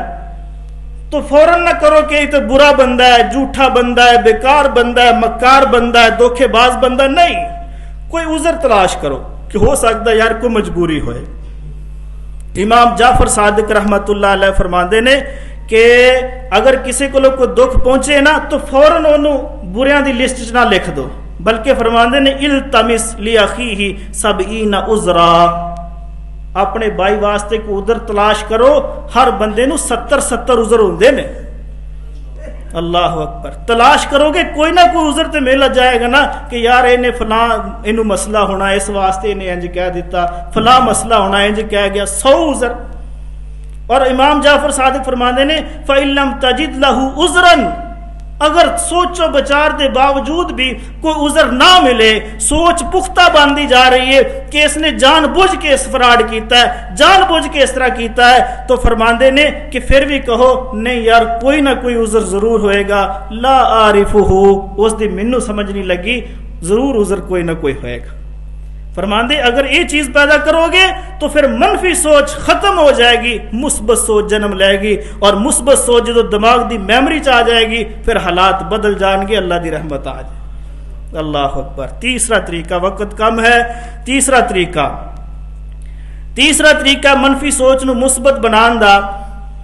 تو فوراً نہ کرو کہ یہ تو برا بندہ ہے, جھوٹا بندہ ہے, بیکار بندہ ہے, مکار بندہ ہے, دھوکے باز بندہ. نہیں, کوئی عذر تلاش کرو کہ ہو سکتا یار کوئی مجبوری ہوئے. امام جعفر صادق رحمت اللہ علیہ فرماندے نے کہ اگر کسی کو کوئی دکھ پہنچے نا تو فوراً انہوں بریاں دی لسٹ نہ لکھ دو, بلکہ فرماندے نے التمس لاخیہ 70 عذرا, اپنے بھائی واسطے کو عذر تلاش کرو. ہر بندے نو 70 عذر ہوندے نے. اللہ اکبر. تلاش کرو گے کوئی نہ کوئی عذر تے مل جائے گا نا کہ یار انہیں فلاں انہوں مسئلہ ہونا اس واسطے انہیں انج کہہ دیتا, فلاں مسئلہ ہونا انج کہہ گیا. 100 عذر. اور امام جعفر صادق فرماندے نے فَإِن لَمْ تَجِدْ لَهُ عُذْرًا, اگر سوچو بچار دے باوجود بھی کوئی عذر نہ ملے، سوچ پختہ باندھی جا رہی ہے کہ اس نے جان بوجھ کے اس فراڈ کیتا ہے، جان بوجھ کے اس طرح کیتا ہے، تو فرماندے نے کہ پھر بھی کہو نہیں یار کوئی نہ کوئی عذر ضرور ہوئے گا، لا عارفہ، اس دی منو سمجھ نہیں لگی، ضرور عذر کوئی نہ کوئی ہوئے گا۔ فرماندے اگر یہ چیز پیدا کرو گے تو پھر منفی سوچ ختم ہو جائے گی، مثبت سوچ جنم لے گی، اور مثبت سوچ جو دماغ دی میموری چ آ جائے گی پھر حالات بدل جان گے، اللہ دی رحمت آ جائے۔ اللہ اکبر۔ تیسرا طریقہ، وقت کم ہے، تیسرا طریقہ منفی سوچ نو مثبت بنان دا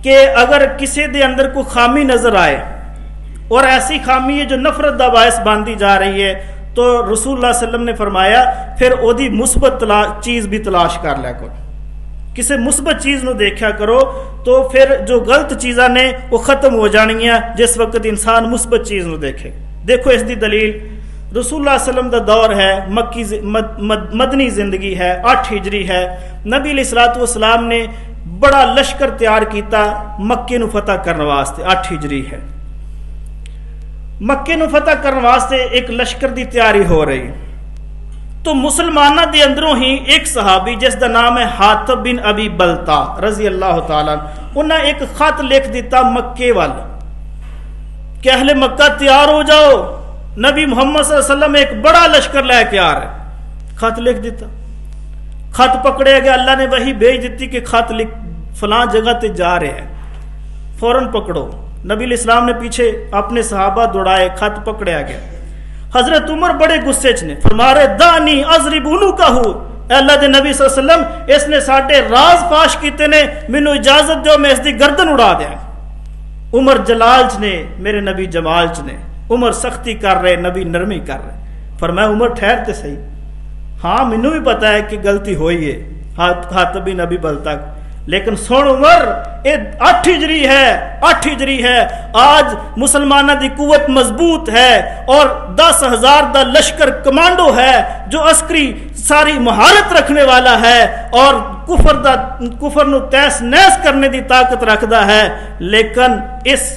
کہ اگر کسی دے اندر کوئی خامی نظر آئے اور ایسی خامی ہے جو نفرت دا باعث باندھی جا رہی ہے، تو رسول اللہ صلی اللہ علیہ وسلم نے فرمایا پھر او دی مثبت چیز بھی تلاش کر لیا کرو، کسی مثبت چیز نو دیکھا کرو تو پھر جو غلط چیزاں نے وہ ختم ہو جانگیاں جس وقت انسان مثبت چیز نو دیکھے۔ دیکھو اس دی دلیل، رسول اللہ صلی اللہ علیہ وسلم دا دور ہے، مکی مدنی زندگی ہے، 8 ہجری ہے، نبی علیہ الصلوۃ والسلام نے بڑا لشکر تیار کیتا مکے نو فتح کرنے واسطے، 8 ہجری ہے، مکے نو فتح کرنے واسطے ایک لشکر دی تیاری ہو رہی، تو مسلمانہ دے اندروں ہی ایک صحابی جس دا نام ہے حاتب بن ابی بلتا رضی اللہ تعالیٰ، انہاں ایک خط لکھ دیتا مکے وال کہ اہل مکہ تیار ہو جاؤ، نبی محمد صلی اللہ علیہ وسلم ایک بڑا لشکر لے کے آ رہے، خط لکھ دیتا، خط پکڑے گیا، اللہ نے وہی بھیج دیتی کہ خط لکھ فلاں جگہ تے جا رہے ہیں، فوراً پکڑو۔ نبی علیہ السلام نے پیچھے اپنے صحابہ دوڑائے، خط پکڑیا گیا، حضرت عمر بڑے غصے چ نے، فرما رہے دانی اضرب عنقہ، اے اللہ دے نبی صلی اللہ علیہ وسلم اس نے ساڈے راز فاش کیتے نے، مینوں اجازت دیو میں اس دی گردن اڑا دیاں۔ عمر جلال چ نے، میرے نبی جمال چ نے، عمر سختی کر رہے، نبی نرمی کر رہے، فرمایا عمر ٹھہر تے صحیح، ہاں مینوں بھی پتا ہے کہ غلطی ہوئی ہے، حاتب بن ابی بلتا، لیکن سن عمر یہ 8 ہجری ہے، 8 ہجری ہے، آج مسلمانہ دی قوت مضبوط ہے اور 10,000 دا لشکر کمانڈو ہے جو عسکری ساری مہارت رکھنے والا ہے اور کفر نو تیس نیس کرنے دی طاقت رکھدا ہے، لیکن اس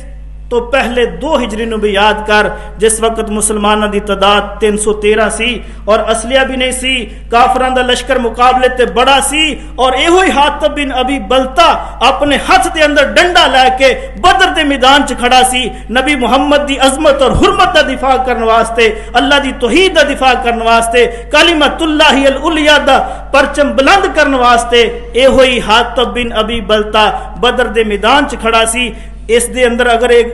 تو پہلے 2 ہجری نو بھی یاد کر جس وقت مسلمانہ دی تعداد 313 سی اور اسلحہ بھی نہیں سی، کافران دا لشکر مقابلے تے بڑا سی، اور ایہو ہی حاتب بن ابی بلتا اپنے ہاتھ دے اندر ڈنڈا لے کے بدر دے میدان چ کھڑا سی، نبی محمد دی عظمت اور حرمت دا دفاع کرنے واسطے، اللہ دی توحید دا دفاع کرنے واسطے، کلمۃ اللہ العلیٰ دا پرچم بلند کرنے واسطے ایہو ہی حاتب بن ابی بلتا بدر دے میدان چ کھڑا سی۔ اس دے اندر اگر ایک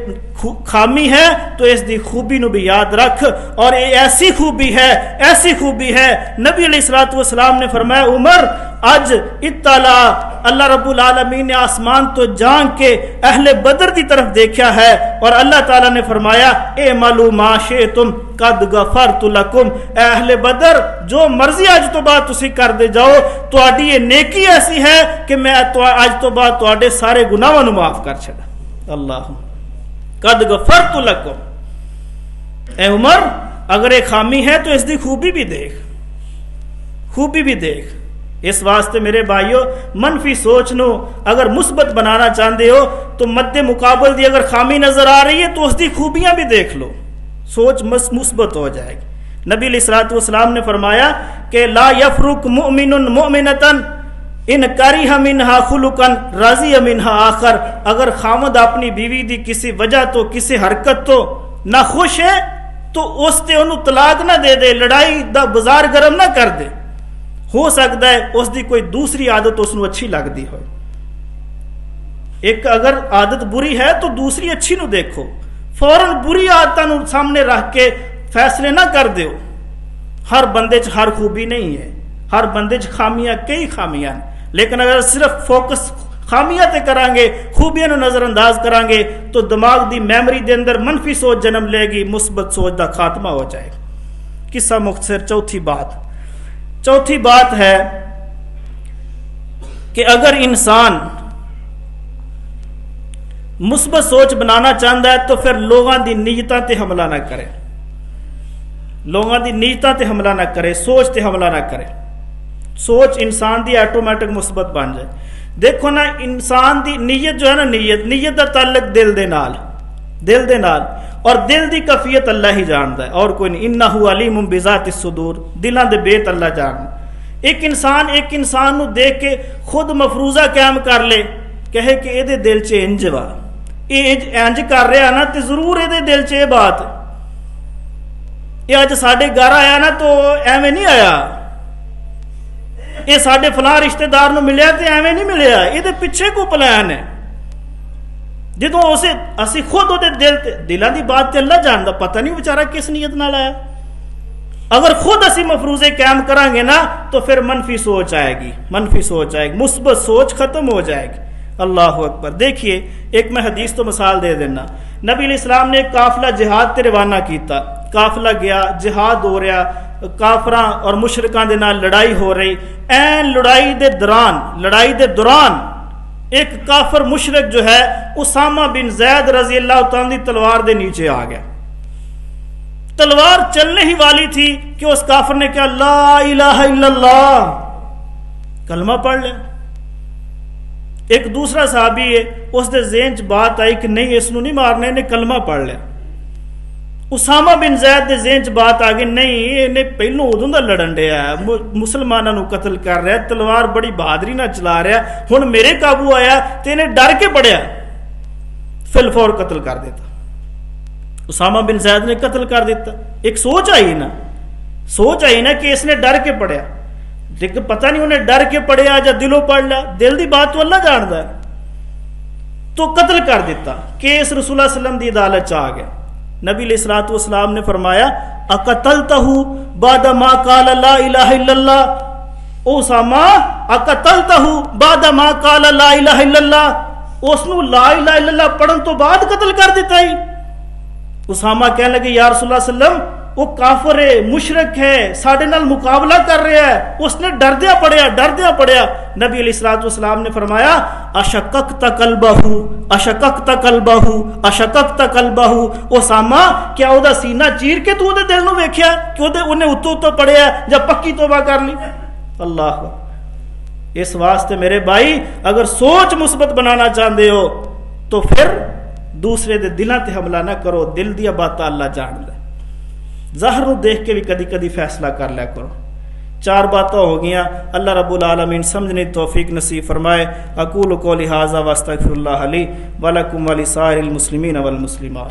خامی ہے تو اس دی خوبی نو بھی یاد رکھ، اور یہ ایسی خوبی ہے، ایسی خوبی ہے، نبی علیہ الصلوۃ والسلام نے فرمایا عمر اج اطلاع اللہ رب العالمین نے آسمان تو جان کے اہل بدر دی طرف دیکھا ہے، اور اللہ تعالیٰ نے فرمایا اعملوا ما شئتم قد غفرت لکم، اے اہل بدر جو مرضی اج تو بعد تسی کر دے جاؤ، تہاڈی یہ نیکی ایسی ہے کہ میں اج تو بعد تہاڈے سارے گناہاں نو معاف کر چھڑا۔ اللہ قد غفرت لکم، اے عمر اگر ایک خامی ہے تو اس دی خوبی بھی دیکھ، خوبی بھی دیکھ۔ اس واسطے میرے بھائیو منفی سوچ نو اگر مثبت بنانا چاہتے ہو تو مد مقابل دی اگر خامی نظر آ رہی ہے تو اس دی خوبیاں بھی دیکھ لو، سوچ مثبت ہو جائے گی۔ نبی علیہ الصلوۃ والسلام نے فرمایا کہ لا یفرق مؤمن مؤمنۃ ان کریہ منہا خلقا راضی منہا آخر، اگر خامد اپنی بیوی دی کسی وجہ تو کسی حرکت تو نہ خوش ہے تو اس تے انہوں طلاق نہ دے دے، لڑائی دا بازار گرم نہ کر دے، ہو سکتا ہے اس دی کوئی دوسری عادت اس نو اچھی لگ دی ہو، ایک اگر عادت بری ہے تو دوسری اچھی نو دیکھو، فوراً بری عادتاں نو سامنے رکھ کے فیصلے نہ کر دیو۔ ہر بندے چ ہر خوبی نہیں ہے، ہر بندے چ خامیاں کئی خامیاں، لیکن اگر صرف فوکس خامیاں تے کران گے، خوبیاں نو نظر انداز کران گے تو دماغ دی میموری دے اندر منفی سوچ جنم لے گی، مثبت سوچ دا خاتمہ ہو جائے گا۔ قصہ مختصر چوتھی بات ہے کہ اگر انسان مثبت سوچ بنانا چاہتا ہے تو پھر لوگاں دی نیتاں تے حملہ نہ کرے، لوگاں دی نیتاں تے حملہ نہ کرے، سوچ تے حملہ نہ کرے، سوچ انسان دی آٹومیٹک مثبت بن جائے۔ دیکھو نا انسان دی نیت جو ہے نا، نیت دا تعلق دل دے نال، اور دل دی کفیت اللہ ہی جاندا ہے اور کوئی نہیں. انہ علیم بذات الصدور, دلاں دے بیت اللہ جاندا. ایک انسان نو دیکھ کے خود مفروضہ قائم کر لے, کہے کہ یہ دل چ انج وا, یہ انج کر رہا نا تو ضرور یہ دل چ یہ بات, یہ اج ساڈے گھر آیا نا تو ایویں نہیں آیا, یہ ساڈے فلاں رشتہ دار نو ملیا تو ایویں نہیں ملیا, یہ پیچھے کو پلان ہے. جدوں اسی خود وہ دلاں دی بات تے اللہ جاندا, پتہ نہیں بیچارہ کس نیت نال آیا. اگر خود اسی مفروضے قائم کریں گے نا تو پھر منفی سوچ آئے گی, مثبت سوچ ختم ہو جائے گی. اللہ اکبر. دیکھیے ایک میں حدیث تو مثال دے دینا. نبی علیہ السلام نے ایک قافلہ جہاد تے روانہ کیتا, قافلہ گیا, جہاد ہو رہا, کافراں اور مشرکاں دے نال لڑائی ہو رہی. این لڑائی دے دوران ایک کافر مشرک جو ہے اسامہ بن زید رضی اللہ تعالیٰ دی تلوار دے نیچے آ گیا. تلوار چلنے ہی والی تھی کہ اس کافر نے کہا لا الہ الا اللہ, کلمہ پڑھ لیا. ایک دوسرا صحابی ہے, اس دے ذہن چ بات آئی کہ نہیں اس نو نہیں مارنے, نے کلمہ پڑھ لیا. اسامہ بن زید دے ذہن چ بات آ گئی نہیں انہیں پہلو ادوں دا لڑن رہا ہے, مسلمانوں نو قتل کر رہا ہے, تلوار بڑی بہادری نہ چلا رہا, ہن میرے قابو آیا تے انہیں ڈر کے پڑیا, فی الفور قتل کر دیتا. اسامہ بن زید نے قتل کر دیتا. ایک سوچ آئی نا کہ اس نے ڈر کے پڑیا, لیکن پتہ نہیں انہیں ڈر کے پڑیا یا دلوں پڑ لیا, دل دی بات تو اللہ جاندا ہے. تو قتل کر دیتا. کیس رسول اللہ صلی اللہ علیہ وسلم دی عدالت چ آ گیا. نبی علیہ الصلوۃ والسلام نے فرمایا اقتلتہ بعد ما قال لا الہ الا اللہ, او اسامہ اقتلتہ بعد ما قال لا الہ الا اللہ, اس نو لا الہ الا اللہ پڑھن تو بعد قتل کر دیتا ہی. اسامہ کہنے لگے یا رسول اللہ صلی اللہ علیہ وسلم وہ کافر ہے, مشرک ہے, ساڈے نال مقابلہ کر رہا ہے, اس نے ڈردیا پڑیا. نبی علیہ الصلوۃ والسلام نے فرمایا اشققت قلبہ, اسامہ کیا او دا سینہ چیر کے تو دے دل نو ویکھیا کہ انہیں اتو پڑیا یا پکی توبہ کر لی. اللہ, اس واسطے میرے بھائی اگر سوچ مثبت بنانا چاہتے ہو تو پھر دوسرے دے دلاں تے حملہ نہ کرو, دل دیا باتاں اللہ جان لے. ظاہر نو دیکھ کے بھی کدی فیصلہ کر لیا کرو. 4 باتیں ہو گیاں. اللہ رب العالمین سمجھنے توفیق نصیب فرمائے. اقول قولی ھذا واستغفر اللہ لی ولکم ولسائر المسلمین والمسلمات.